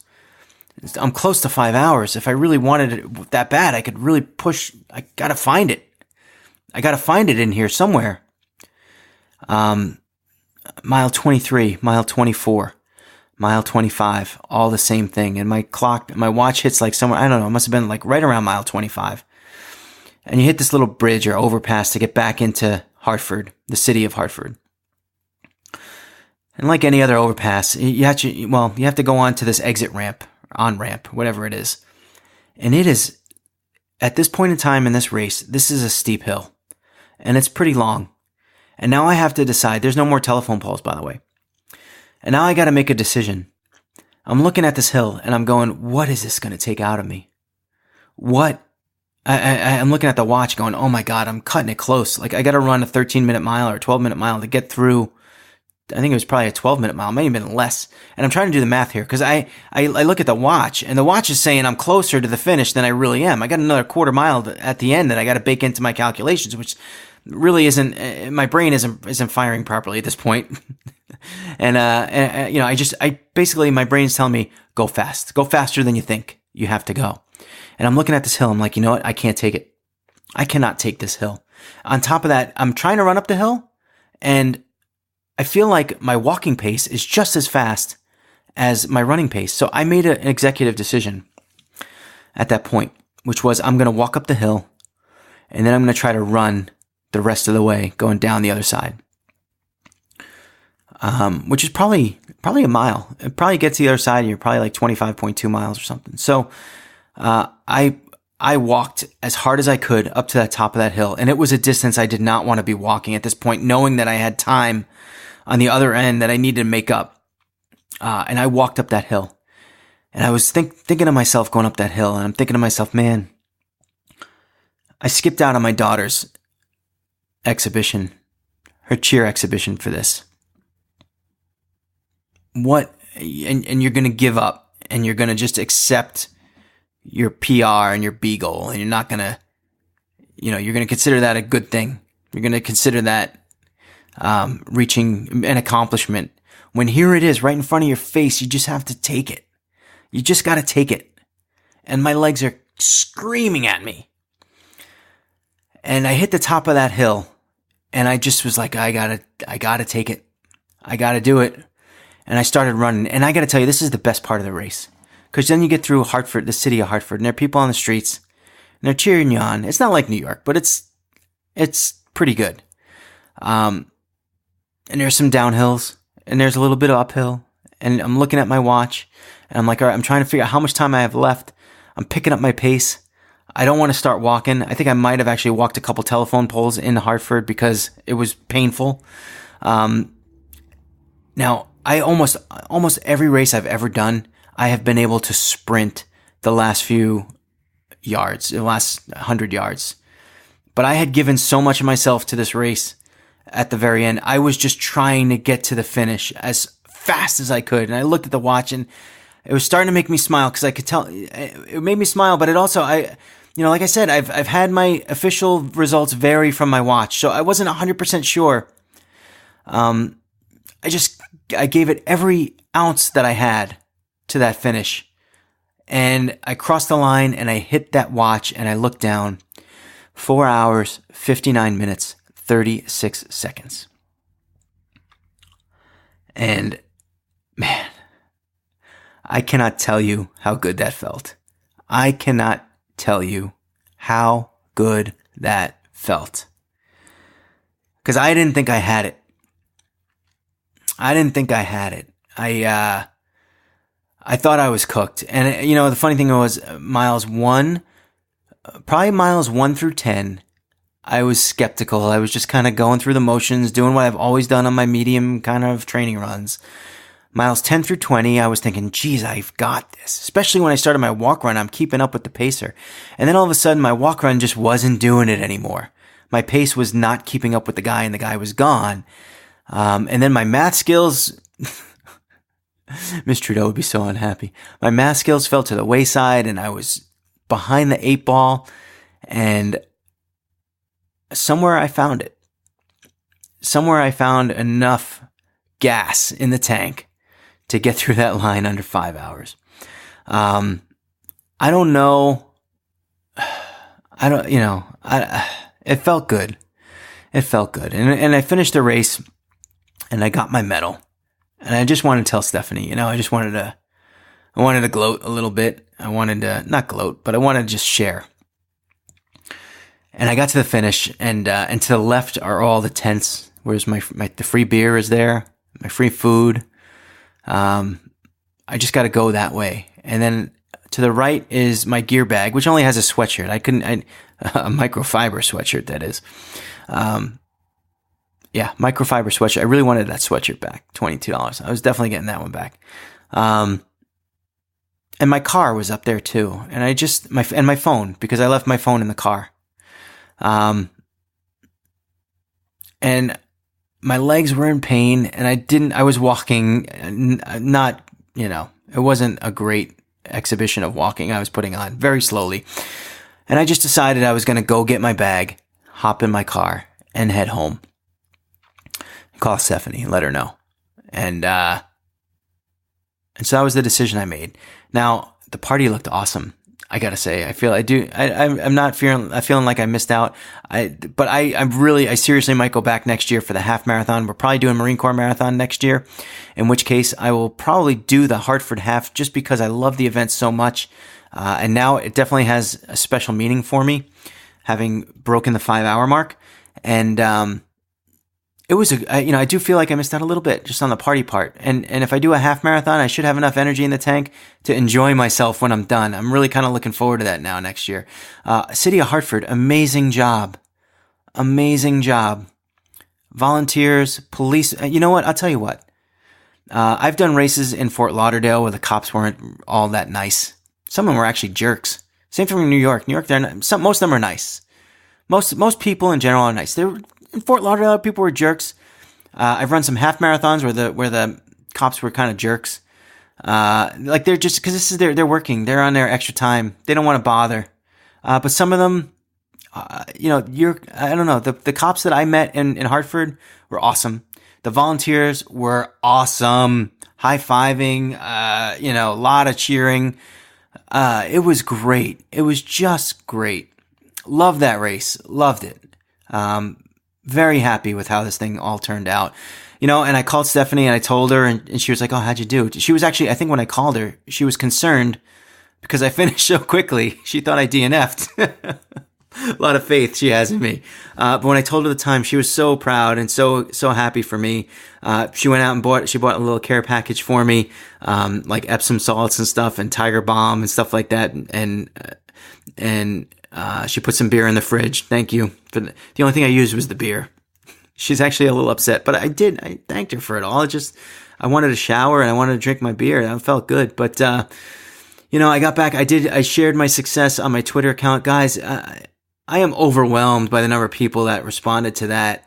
S2: I'm close to 5 hours. If I really wanted it that bad, I could really push. I got to find it. I got to find it in here somewhere. Mile 23, mile 24, mile 25, all the same thing. And my watch hits like somewhere, I don't know, it must have been like right around mile 25. And you hit this little bridge or overpass to get back into Hartford, the city of Hartford. And like any other overpass, you have to go on to this exit ramp, on ramp, whatever it is. And it is, at this point in time in this race, this is a steep hill. And it's pretty long. And now I have to decide. There's no more telephone poles, by the way. And now I got to make a decision. I'm looking at this hill and I'm going, what is this going to take out of me? What? I'm looking at the watch going, oh my God, I'm cutting it close. Like I got to run a 13-minute mile or a 12-minute mile to get through. I think it was probably a 12-minute mile, maybe even less. And I'm trying to do the math here because I look at the watch and the watch is saying I'm closer to the finish than I really am. I got another quarter mile at the end that I got to bake into my calculations, which really isn't, my brain isn't firing properly at this point. And I basically, my brain's telling me, go fast, go faster than you think you have to go. And I'm looking at this hill. I'm like, you know what? I can't take it. I cannot take this hill. On top of that, I'm trying to run up the hill and I feel like my walking pace is just as fast as my running pace. So I made an executive decision at that point, which was I'm going to walk up the hill and then I'm going to try to run the rest of the way going down the other side. Which is probably a mile. It probably gets to the other side and you're probably like 25.2 miles or something. So, I walked as hard as I could up to the top of that hill. And it was a distance I did not want to be walking at this point, knowing that I had time on the other end that I needed to make up. And I walked up that hill and I was thinking to myself going up that hill and I'm thinking to myself, man, I skipped out on my daughter's exhibition, her cheer exhibition for this. What? And you're going to give up and you're going to just accept your PR and your B goal and you're not going to, you're going to consider that a good thing. You're going to consider that reaching an accomplishment when here it is right in front of your face. You just have to take it. You just got to take it. And my legs are screaming at me. And I hit the top of that hill and I just was like, I gotta take it. I gotta do it. And I started running. And I gotta tell you, this is the best part of the race. Cause then you get through Hartford, the city of Hartford, and there are people on the streets and they're cheering you on. It's not like New York, but it's pretty good. And there's some downhills and there's a little bit of uphill and I'm looking at my watch and I'm like, all right, I'm trying to figure out how much time I have left. I'm picking up my pace. I don't want to start walking. I think I might have actually walked a couple telephone poles in Hartford because it was painful. Now I almost every race I've ever done, I have been able to sprint the last few yards, the last 100 yards. But I had given so much of myself to this race at the very end. I was just trying to get to the finish as fast as I could. And I looked at the watch and it was starting to make me smile because I could tell it made me smile. But it also, like I said, I've had my official results vary from my watch. So I wasn't 100% sure. I gave it every ounce that I had to that finish. And I crossed the line and I hit that watch and I looked down. 4 hours, 59 minutes, 36 seconds. And man, I cannot tell you how good that felt. I cannot tell you how good that felt. Because I didn't think I had it. I thought I was cooked. And, the funny thing was, miles 1 through 10, I was skeptical. I was just kind of going through the motions, doing what I've always done on my medium kind of training runs. Miles 10 through 20, I was thinking, geez, I've got this. Especially when I started my walk run, I'm keeping up with the pacer. And then all of a sudden, my walk run just wasn't doing it anymore. My pace was not keeping up with the guy, and the guy was gone. And then my math skills, Miss Trudeau would be so unhappy. My math skills fell to the wayside, and I was behind the 8 ball, and somewhere I found it. Somewhere I found enough gas in the tank to get through that line under 5 hours. I don't know. It felt good. And I finished the race and I got my medal, and I just wanted to tell Stephanie, I wanted to gloat a little bit. I wanted to not gloat, but I wanted to just share. And I got to the finish, and to the left are all the tents. Where's the free beer is there, my free food. I just got to go that way. And then to the right is my gear bag, which only has a sweatshirt. A microfiber sweatshirt, that is. Microfiber sweatshirt. I really wanted that sweatshirt back. $22. I was definitely getting that one back. And my car was up there too. And my phone, because I left my phone in the car. And my legs were in pain, and I was walking, not, it wasn't a great exhibition of walking I was putting on, very slowly. And I just decided I was going to go get my bag, hop in my car, and head home. Call Stephanie, let her know. And so that was the decision I made. Now, the party looked awesome. I gotta say, I'm not feeling like I missed out. I seriously might go back next year for the half marathon. We're probably doing Marine Corps Marathon next year, in which case I will probably do the Hartford half just because I love the event so much. And now it definitely has a special meaning for me, having broken the 5 hour mark. And, it was I do feel like I missed out a little bit just on the party part. And if I do a half marathon, I should have enough energy in the tank to enjoy myself when I'm done. I'm really kind of looking forward to that now next year. City of Hartford, amazing job. Volunteers, police. You know what? I'll tell you what. I've done races in Fort Lauderdale where the cops weren't all that nice. Some of them were actually jerks. Same thing in New York. New York, most of them are nice. Most people in general are nice. In Fort Lauderdale, people were jerks. I've run some half marathons where the cops were kind of jerks. They're just, because they're working, they're on their extra time. They don't want to bother. But some of them, I don't know. The cops that I met in Hartford were awesome. The volunteers were awesome. High-fiving, a lot of cheering. It was great. It was just great. Loved that race. Loved it. Very happy with how this thing all turned out. And I called Stephanie and I told her, and she was like, "Oh, how'd you do?" She was actually, I think when I called her, she was concerned because I finished so quickly. She thought I DNF'd. A lot of faith she has in me. But when I told her the time, she was so proud and so happy for me. She went out and bought a little care package for me, like Epsom salts and stuff and Tiger Balm and stuff like that. And she put some beer in the fridge. Thank you. The only thing I used was the beer. She's actually a little upset, but I thanked her for it all. I wanted a shower and I wanted to drink my beer. That felt good. But, I got back. I shared my success on my Twitter account. Guys, I am overwhelmed by the number of people that responded to that.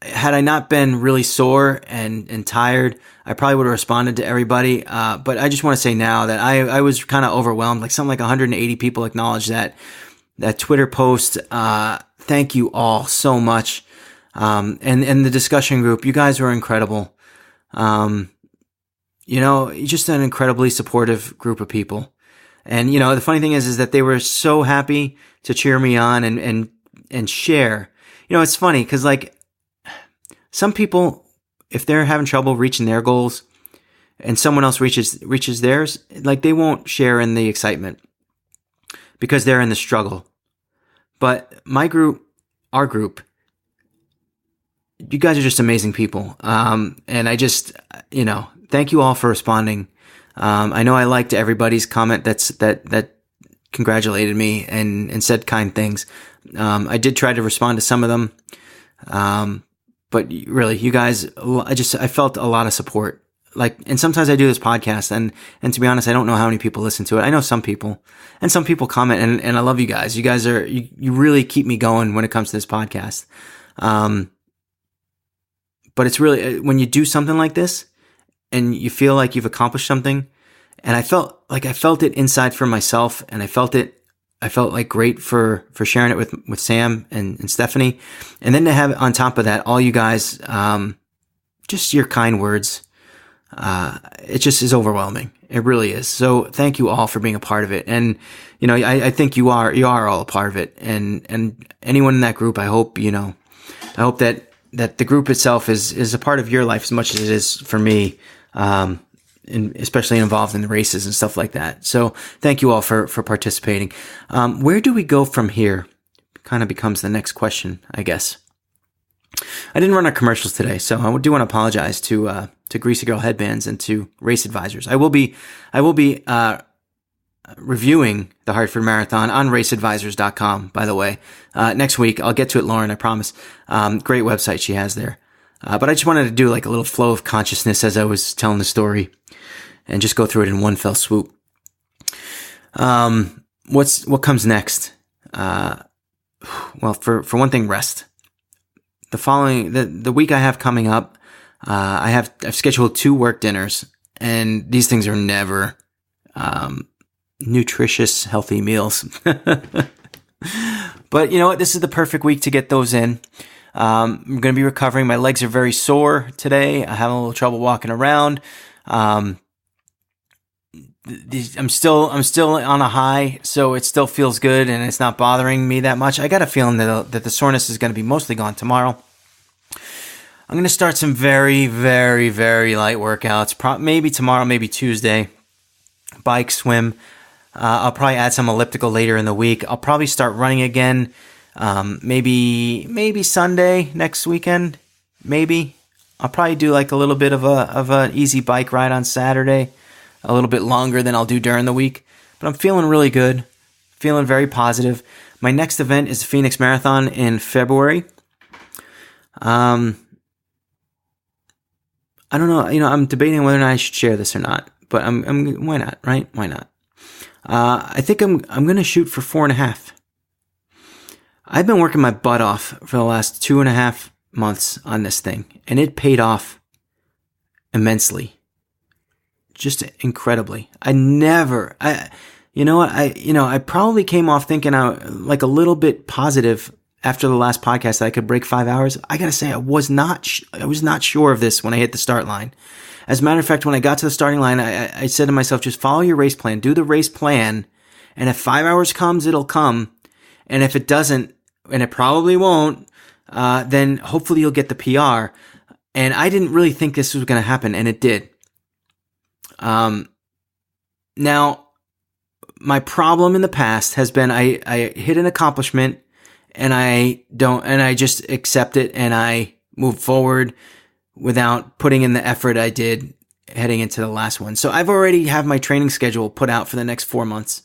S2: Had I not been really sore and tired, I probably would have responded to everybody. But I just want to say now that I was kind of overwhelmed. Like something like 180 people acknowledged that Twitter post. Thank you all so much. And the discussion group, you guys were incredible. Just an incredibly supportive group of people. And, the funny thing is that they were so happy to cheer me on and share. It's funny because like some people, if they're having trouble reaching their goals and someone else reaches theirs, like they won't share in the excitement because they're in the struggle. But my group, our group, you guys are just amazing people. And I just, thank you all for responding. I know I liked everybody's comment that congratulated me and said kind things. I did try to respond to some of them. But really, you guys, I felt a lot of support. And sometimes I do this podcast and to be honest, I don't know how many people listen to it. I know some people and some people comment and I love you guys. You guys you really keep me going when it comes to this podcast. But it's really, when you do something like this and you feel like you've accomplished something, and I felt it inside for myself, and I felt like great for sharing it with Sam and Stephanie. And then to have on top of that, all you guys, just your kind words. It just is overwhelming. It really is. So thank you all for being a part of it. And, I think you are all a part of it. And anyone in that group, I hope that the group itself is a part of your life as much as it is for me. And especially involved in the races and stuff like that. So thank you all for participating. Where do we go from here? Kind of becomes the next question, I guess. I didn't run our commercials today, so I do want to apologize to Greasy Girl Headbands and to Race Advisors. I will be reviewing the Hartford Marathon on raceadvisors.com, by the way. Next week, I'll get to it, Lauren, I promise. Great website she has there. But I just wanted to do like a little flow of consciousness as I was telling the story and just go through it in one fell swoop. What comes next? Well, for one thing, rest. The week I have coming up, I've scheduled 2 work dinners, and these things are never, nutritious, healthy meals. But you know what? This is the perfect week to get those in. I'm going to be recovering. My legs are very sore today. I have a little trouble walking around. I'm still on a high, so it still feels good and it's not bothering me that much. I got a feeling that the soreness is going to be mostly gone tomorrow. I'm going to start some very, very, very light workouts. Maybe tomorrow, maybe Tuesday. Bike, swim. I'll probably add some elliptical later in the week. I'll probably start running again. Maybe Sunday next weekend. Maybe I'll probably do like a little bit of an easy bike ride on Saturday, a little bit longer than I'll do during the week. But I'm feeling really good, feeling very positive. My next event is the Phoenix Marathon in February. I don't know. I'm debating whether or not I should share this or not. But why not? Right? Why not? I think I'm going to shoot for 4.5. I've been working my butt off for the last 2.5 months on this thing, and it paid off immensely. Just incredibly. I probably came off thinking like a little bit positive after the last podcast that I could break 5 hours. I gotta say, I was not sure of this when I hit the start line. As a matter of fact, when I got to the starting line, I said to myself, just follow your race plan, do the race plan, and if 5 hours comes, it'll come. And if it doesn't, and it probably won't, then hopefully you'll get the PR. And I didn't really think this was going to happen, and it did. Now, my problem in the past has been I hit an accomplishment, and I just accept it, and I move forward without putting in the effort I did heading into the last one. So I've already have my training schedule put out for the next 4 months.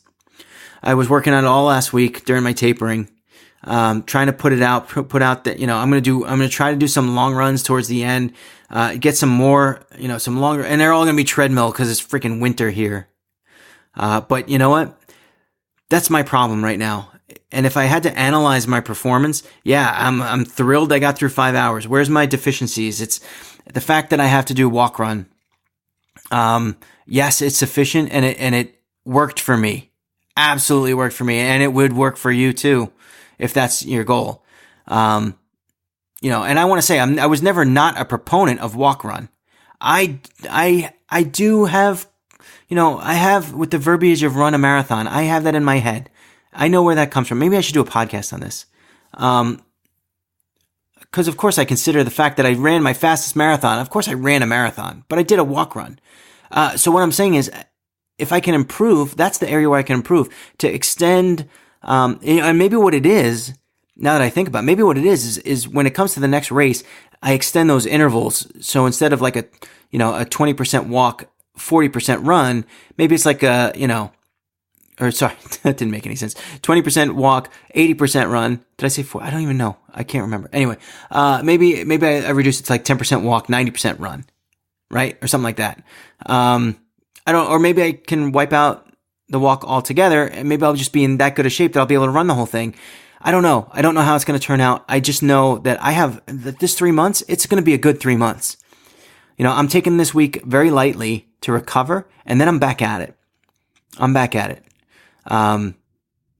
S2: I was working on it all last week during my tapering. Trying to put out that, I'm going to try to do some long runs towards the end, get some more, some longer, and they're all going to be treadmill because it's freaking winter here. But you know what? That's my problem right now. And if I had to analyze my performance, yeah, I'm thrilled I got through 5 hours. Where's my deficiencies? It's the fact that I have to do walk run. Yes, it's sufficient and it worked for me. Absolutely worked for me. And it would work for you too, if that's your goal. And I want to say I was never not a proponent of walk run. I do have, I have, with the verbiage of run a marathon, I have that in my head. I know where that comes from. Maybe I should do a podcast on this. Because of course I consider the fact that I ran my fastest marathon. Of course I ran a marathon, but I did a walk run. So what I'm saying is, if I can improve, that's the area where I can improve to extend, and maybe what it is, now that I think about it, maybe what it is when it comes to the next race, I extend those intervals. So instead of like a 20% walk, 40% run, maybe it's like sorry, that didn't make any sense. 20% walk, 80% run. Did I say 4? I don't even know. I can't remember. Anyway, maybe I reduce it to like 10% walk, 90% run, right? Or something like that. Or maybe I can wipe out the walk altogether, and maybe I'll just be in that good a shape that I'll be able to run the whole thing. I don't know. I don't know how it's going to turn out. I just know that this 3 months, it's going to be a good 3 months. I'm taking this week very lightly to recover, and then I'm back at it.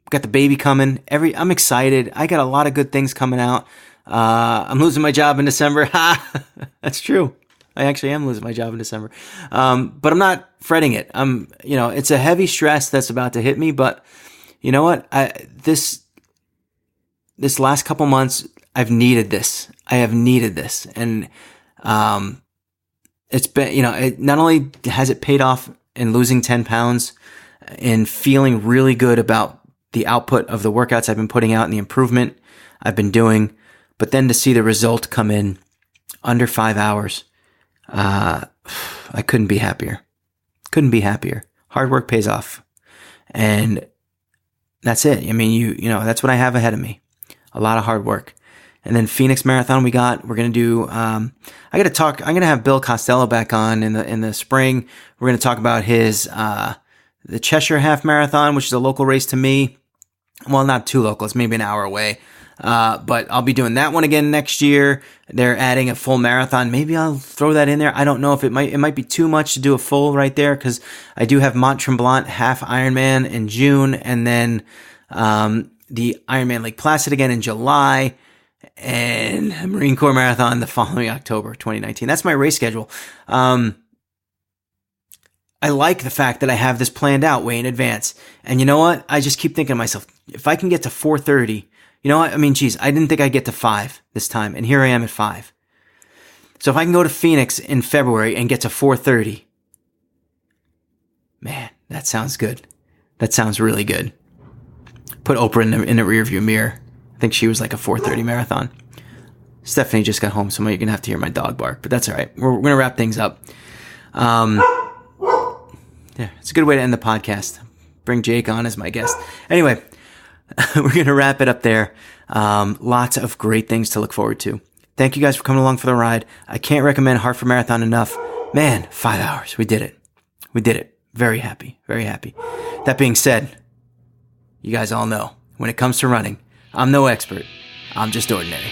S2: Got the baby coming. I'm excited. I got a lot of good things coming out. I'm losing my job in December. That's true. I actually am losing my job in December. But I'm not fretting it. It's a heavy stress that's about to hit me, but you know what? This last couple months, I've needed this. I have needed this. And, it's been, not only has it paid off in losing 10 pounds and feeling really good about the output of the workouts I've been putting out and the improvement I've been doing, but then to see the result come in under 5 hours, I couldn't be happier. Hard work pays off. And that's it. I mean, that's what I have ahead of me. A lot of hard work. And then Phoenix Marathon we're going to do, I'm going to have Bill Costello back on in the spring. We're going to talk about his, the Cheshire Half Marathon, which is a local race to me. Well, not too local. It's maybe an hour away. But I'll be doing that one again next year. They're adding a full marathon. Maybe I'll throw that in there. I don't know if it might be too much to do a full right there, because I do have Mont Tremblant half Ironman in June, and then, the Ironman Lake Placid again in July, and a Marine Corps Marathon the following October 2019. That's my race schedule. I like the fact that I have this planned out way in advance. And you know what? I just keep thinking to myself, if I can get to 4:30, you know what? I mean, geez, I didn't think I'd get to 5 this time, and here I am at 5. So if I can go to Phoenix in February and get to 4:30, man, that sounds good. That sounds really good. Put Oprah in the rearview mirror. I think she was like a 4:30 marathon. Stephanie just got home, so you're going to have to hear my dog bark, but that's all right. We're going to wrap things up. Yeah, it's a good way to end the podcast. Bring Jake on as my guest. Anyway, we're going to wrap it up there. Lots of great things to look forward to. Thank you guys for coming along for the ride. I can't recommend Hartford Marathon enough. Man, 5 hours. We did it. Very happy. Very happy. That being said, you guys all know, when it comes to running, I'm no expert. I'm just ordinary.